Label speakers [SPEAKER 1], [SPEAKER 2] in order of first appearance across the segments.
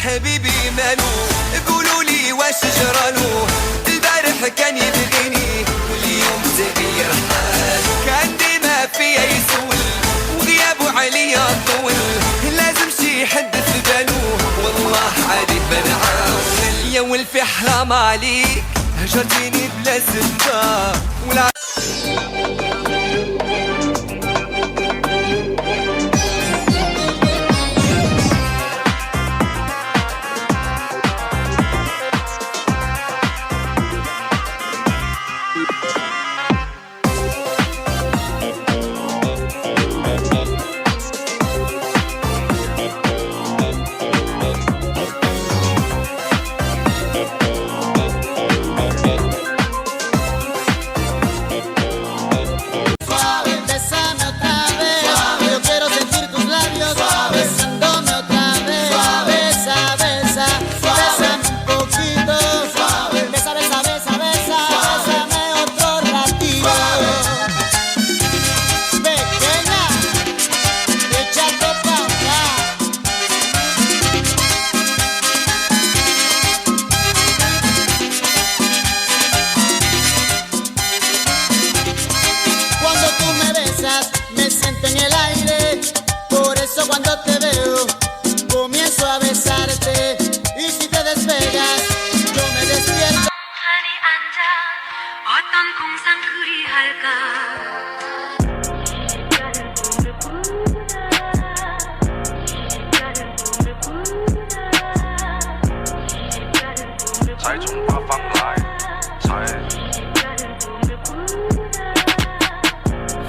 [SPEAKER 1] حبيبي مالو قولوا لي واش جرالو البارح كان يبغيني واليوم تغير حالو كان ديما فيا يسول وغيابه عليا طول لازم شي حد في بالو والله عليك بنعاون يا ولفي حرام عليك هجرتيني بلا سبة ولا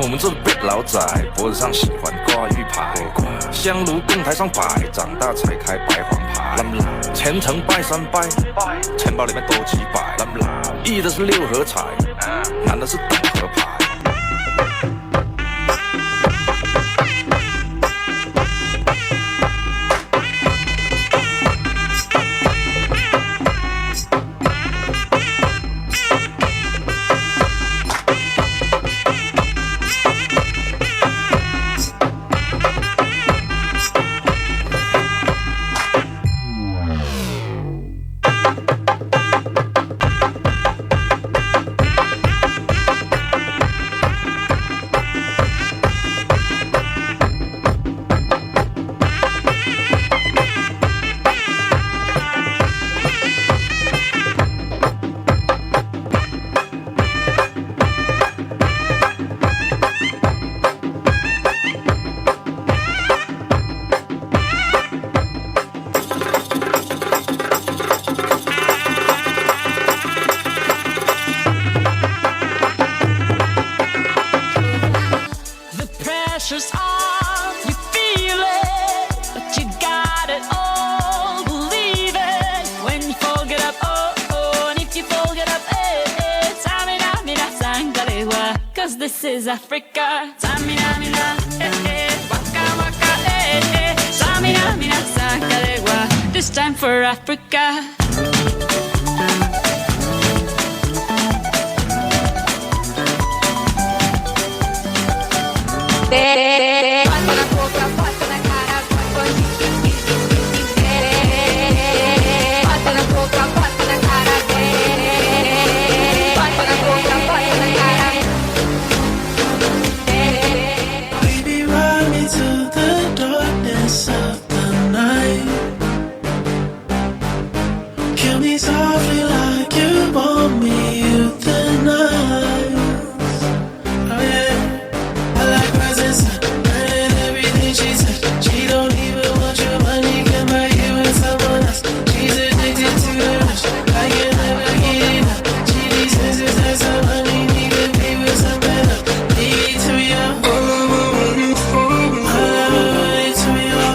[SPEAKER 2] 我们这辈老仔脖子上喜欢挂玉牌，香炉供台上摆，长大才开白黄牌。虔诚拜三拜，钱包里面多几百。易的是六合彩，难的是等合牌。
[SPEAKER 3] This is Africa. Samina, mina, waka, waka, Samina, mina, sakalegua. This time for Africa.
[SPEAKER 4] Softly like you want me, euthanize. Oh yeah, I like presents and everything she said. She don't even want your money, can buy you and someone else. She's addicted to the rush, I can never get enough. She needs senses and some money, need to be with some better. Need to be up. Need to be up.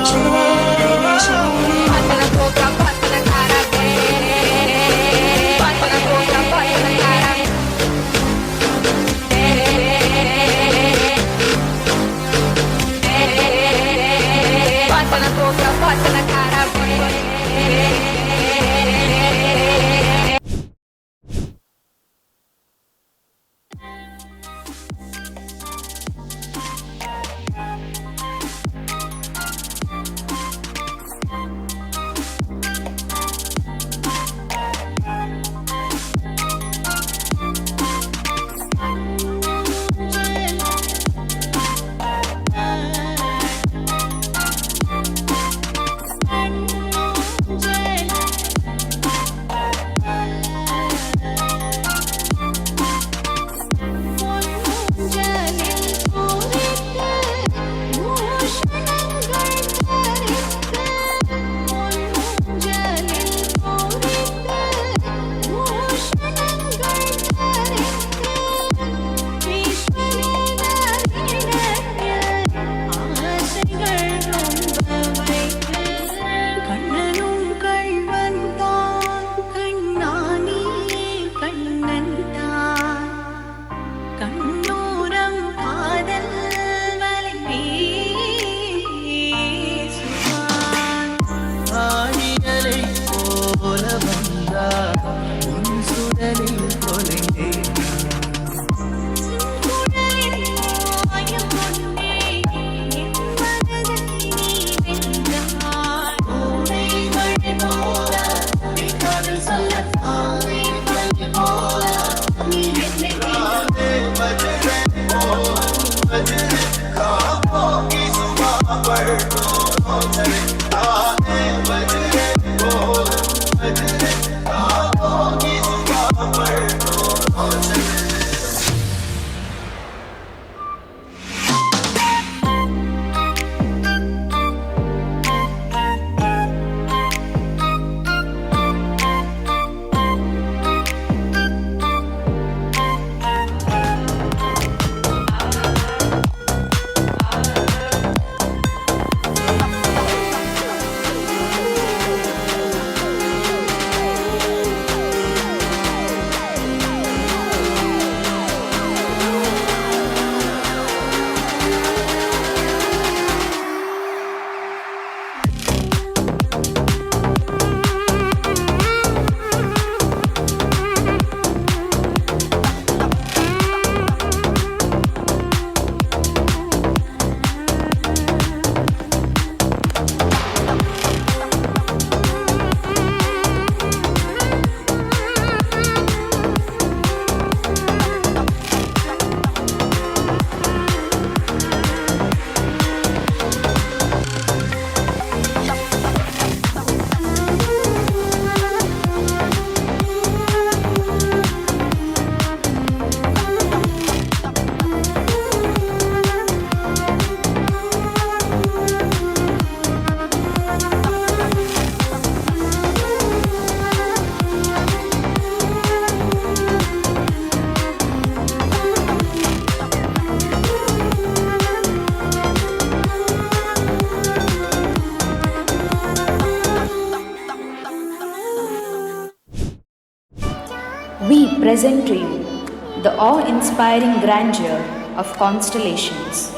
[SPEAKER 5] We present to you the awe-inspiring grandeur of constellations.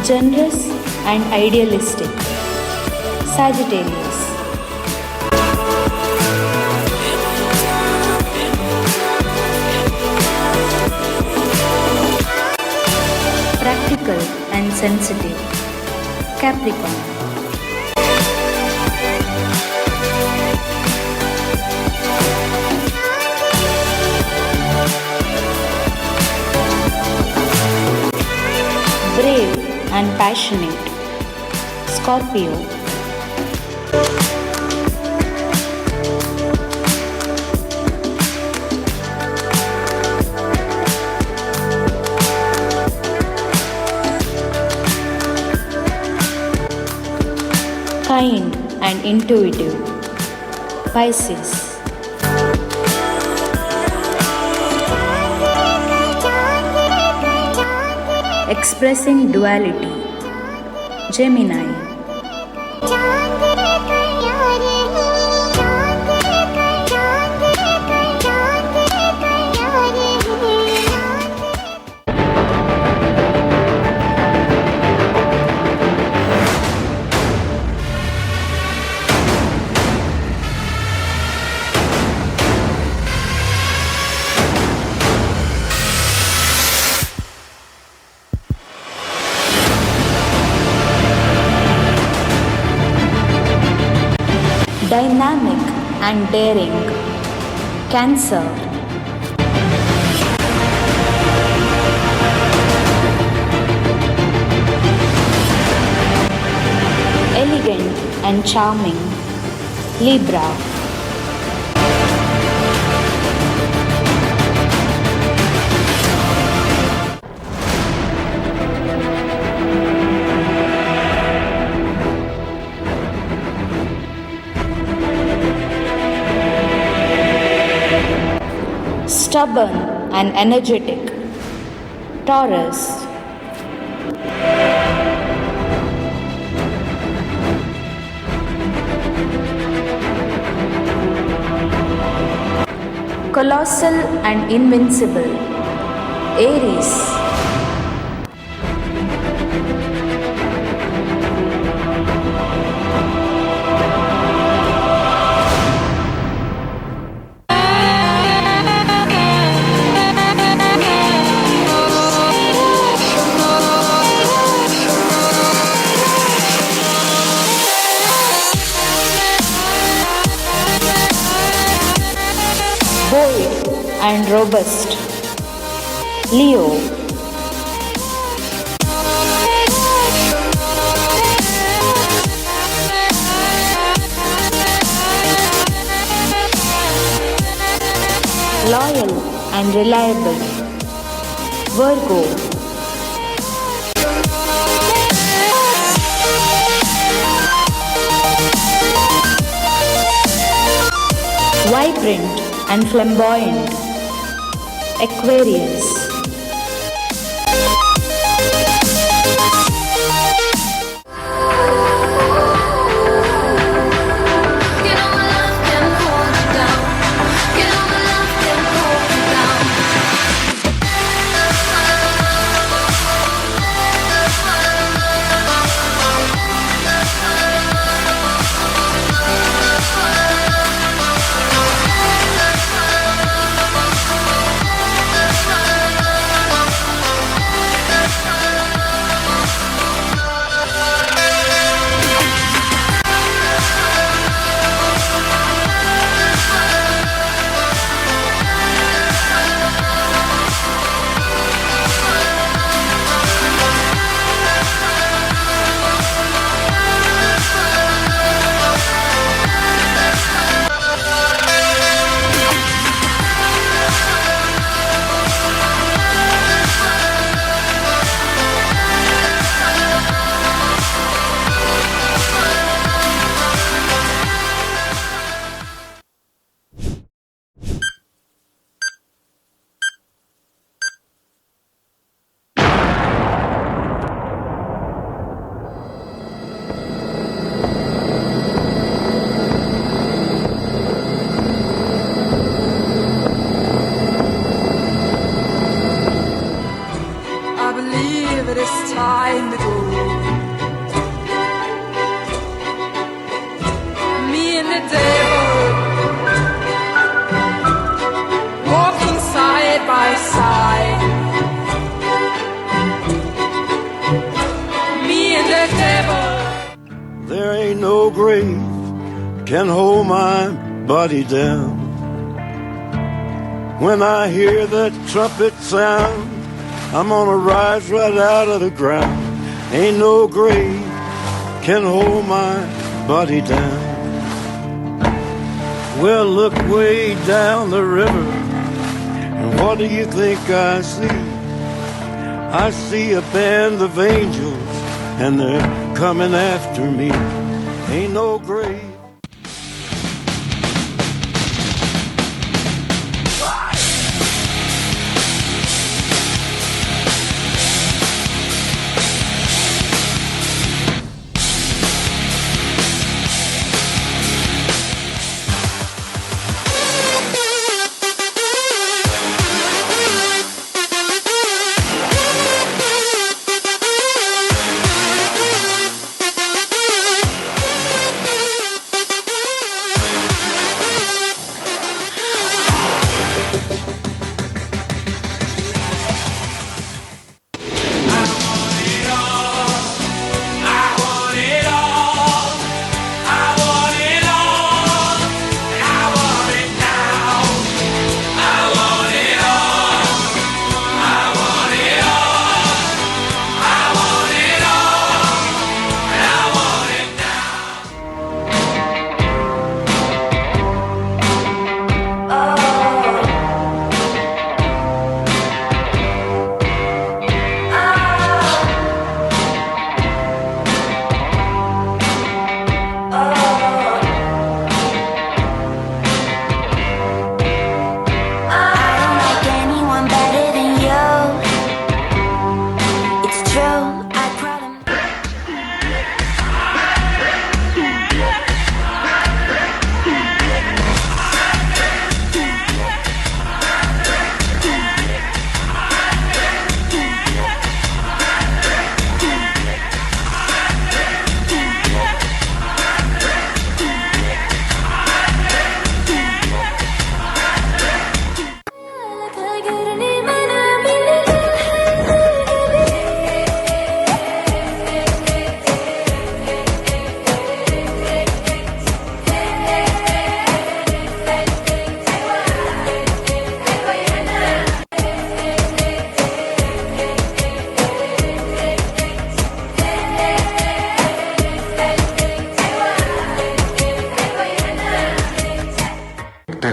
[SPEAKER 5] Generous and idealistic, Sagittarius. Practical and sensitive, Capricorn. Brave and passionate, Scorpio. Kind and intuitive, Pisces. Expressing duality, Gemini. Dynamic and daring, Cancer. Elegant and charming, Libra. Stubborn and energetic, Taurus. Colossal and invincible, Aries. and robust. Leo. Loyal and reliable. Virgo. Vibrant and flamboyant. Aquarius.
[SPEAKER 6] I believe it is time to go. Me and the devil walking side by side. Me and the devil.
[SPEAKER 7] There ain't no grave can hold my body down. When I hear that trumpet sound, I'm gonna rise right out of the ground. Ain't no grave can hold my body down. Well, look way down the river, and what do you think I see? I see a band of angels, and they're coming after me. Ain't no grave.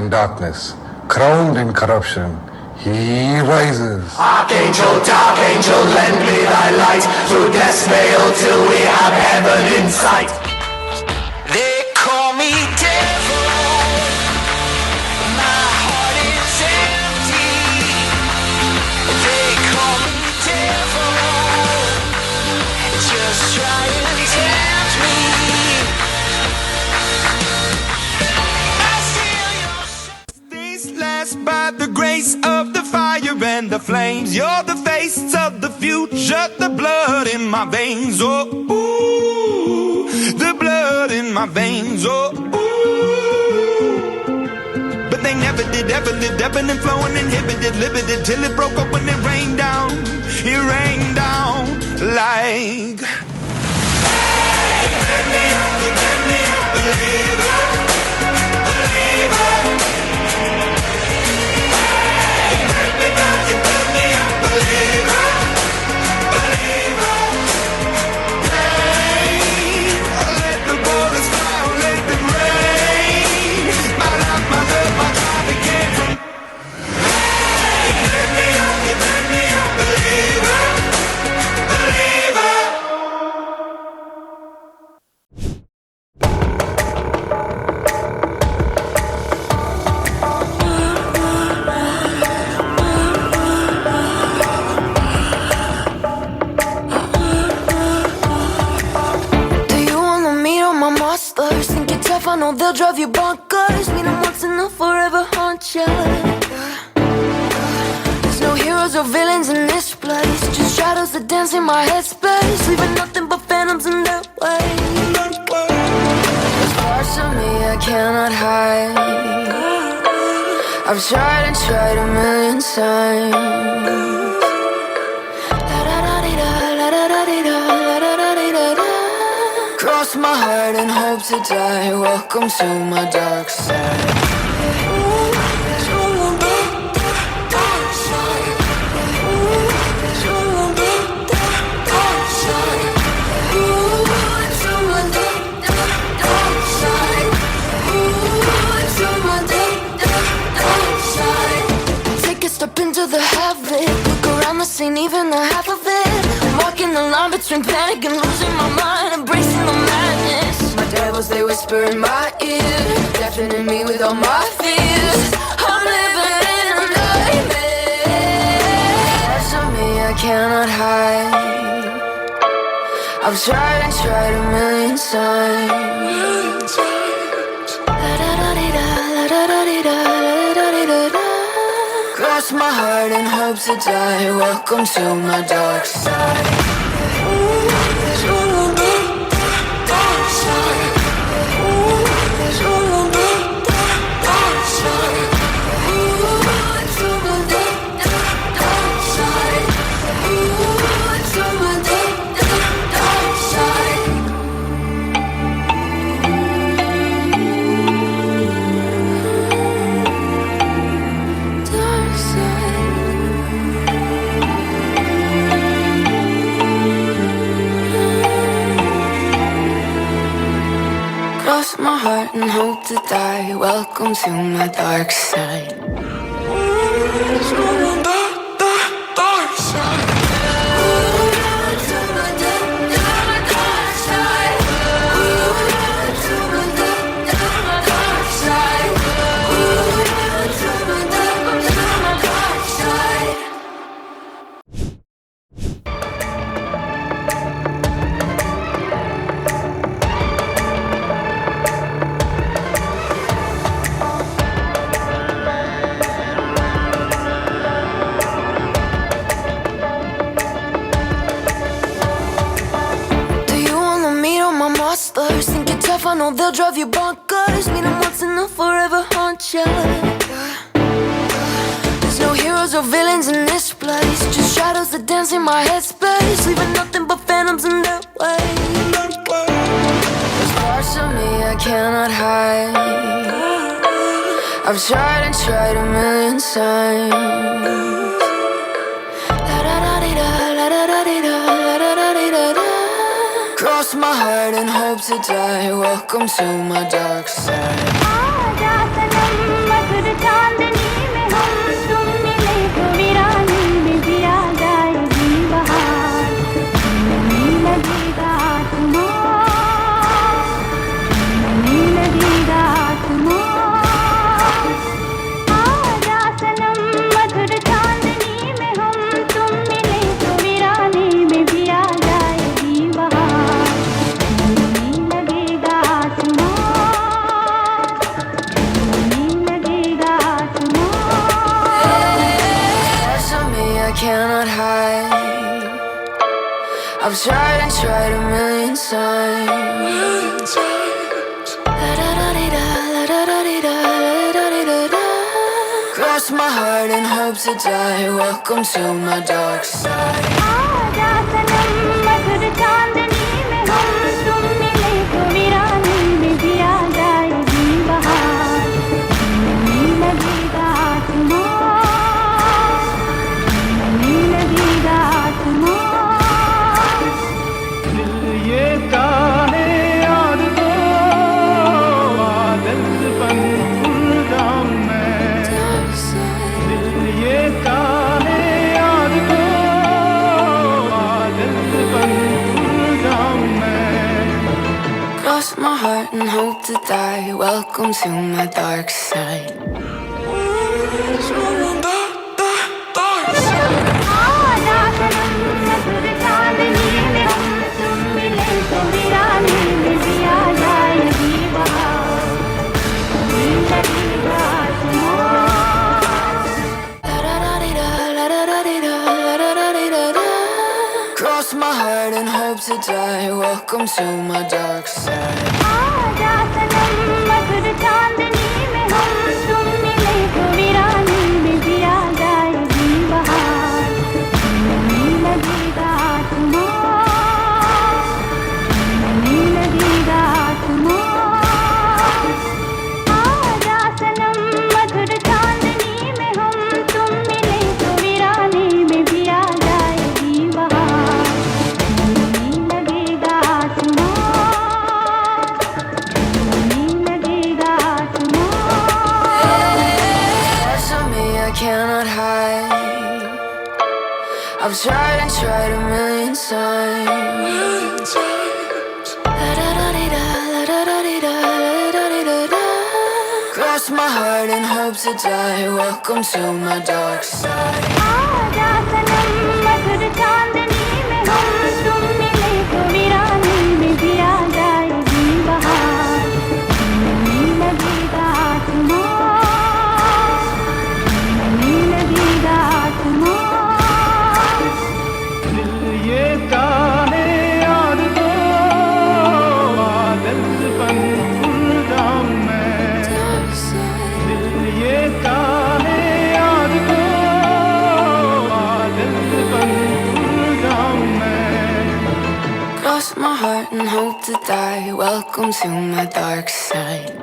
[SPEAKER 8] in darkness, crowned in corruption, he rises.
[SPEAKER 9] Archangel, dark angel, lend me thy light through death's veil till we have heaven in sight.
[SPEAKER 1] They call me devil. My heart is empty. They call me devil. Just try and tempt me. I steal your days last by the grace of the fire and the flames. You're the face of the future, the blood in my veins. Oh, ooh, the blood in my veins. Oh, ooh. But they never did, ever lived, ebbing and flowing, inhibited, limited, till it broke up when it rained down. It rained down like. Hey, let me up, believer, believer. Hey, let me up, believer, believer. Hey, let the bullets fly, let them rain. My life, my love, my God, it came from. Hey, let me up, believer, believer.
[SPEAKER 10] Do you wanna meet all my monsters? Think you're tough, I know they'll drive you bonkers. Meet them once and they'll forever haunt you. There's no heroes or villains in this place, just shadows that dance in my headspace, leaving nothing but phantoms in their way. There's parts of me I cannot hide. I've tried and tried a million times. Cross my heart and hope to die. Welcome to my dark side. Take a step into the habit. Look around the scene, even the half of it. I'm walking the line between panic and losing my mind, embracing the madness. My devils, they whisper in my ear, deafening me with all my fears. I'm living in a nightmare. Parts of me I cannot hide. I've tried and tried a million times. Cross my heart and hope to die. Welcome to my dark side. Cross my heart and hope to die. Welcome to my dark side. Think you're tough, I know they'll drive you bonkers. Meet them once and they'll forever haunt you. There's no heroes or villains in this place, just shadows that dance in my headspace, leaving nothing but phantoms in their way. There's parts of me I cannot hide. I've tried and tried a million times. Cross my heart and hope to die. Welcome to my dark side. I got the number I've tried and tried a million times. Cross my heart and hope to die. Welcome to my dark side. Cross my heart and hope to die. Welcome to my dark side. Cross my heart and hope to die. Welcome to my dark side. Cannot hide. I've tried and tried a million times. Cross my heart and hope to die. Welcome to my dark side. Cross my heart and hope to die. Welcome to my dark side.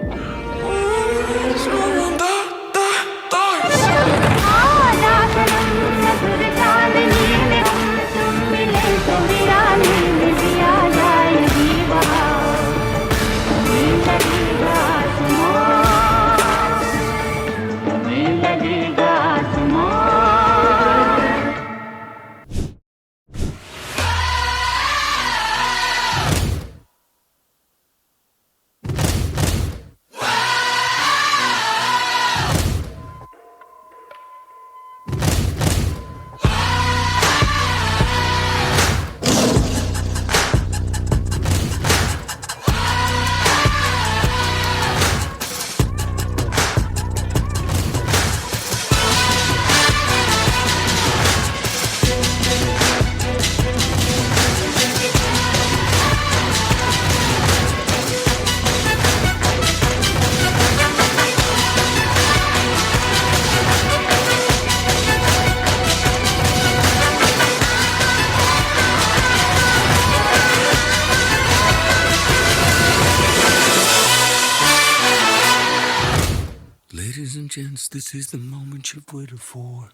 [SPEAKER 11] Ladies and gents, this is the moment you've waited for.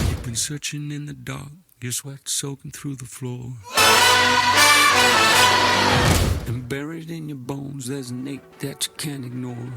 [SPEAKER 11] You've been searching in the dark, your sweat soaking through the floor. And buried in your bones, there's an ache that you can't ignore.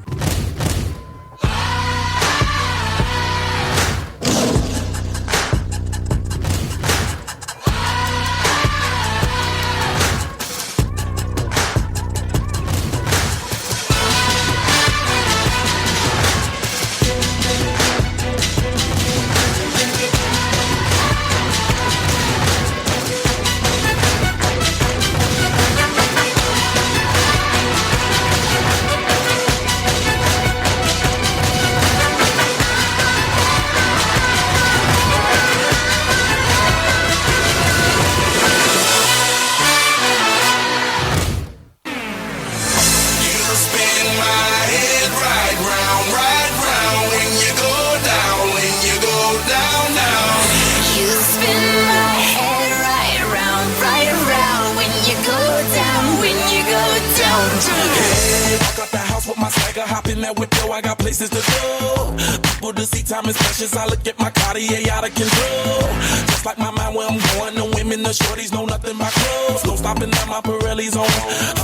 [SPEAKER 12] Hey, walk out the house with my swagger, hop in that whip, yo, I got places to go. People to see, time is precious, I look at my Cartier out of control. Just like my mind where I'm going, the women, the shorties know nothing but clothes. No stopping at my Pirelli's on,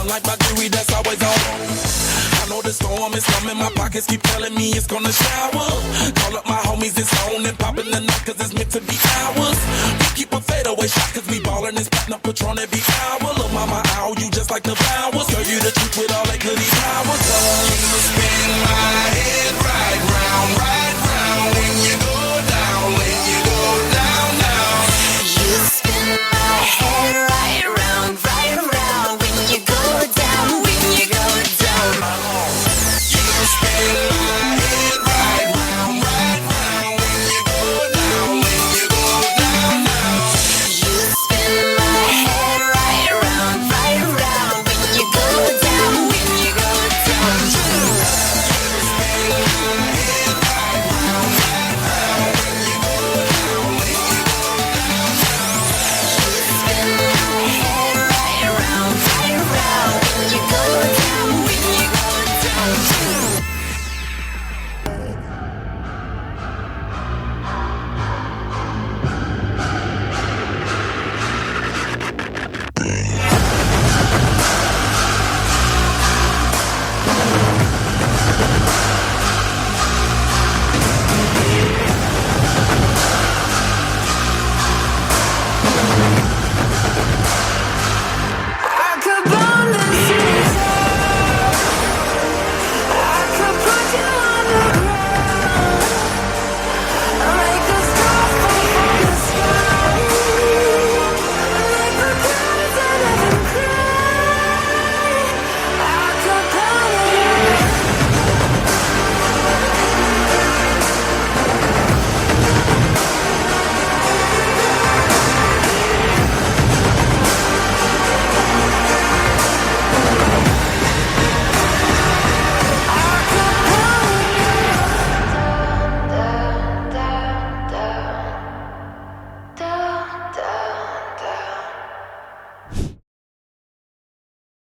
[SPEAKER 12] unlike my jewelry that's always on. I know the storm is coming, my pockets keep telling me it's gonna shower. Call up my homies, it's on and popping the night cause it's meant to be ours. We keep a fadeaway shot cause we ballin' this platinum Patron every hour. Look mama, ow, you just like the flowers. Girl, you the truth with all that goody power. Cause you spin my head right round, right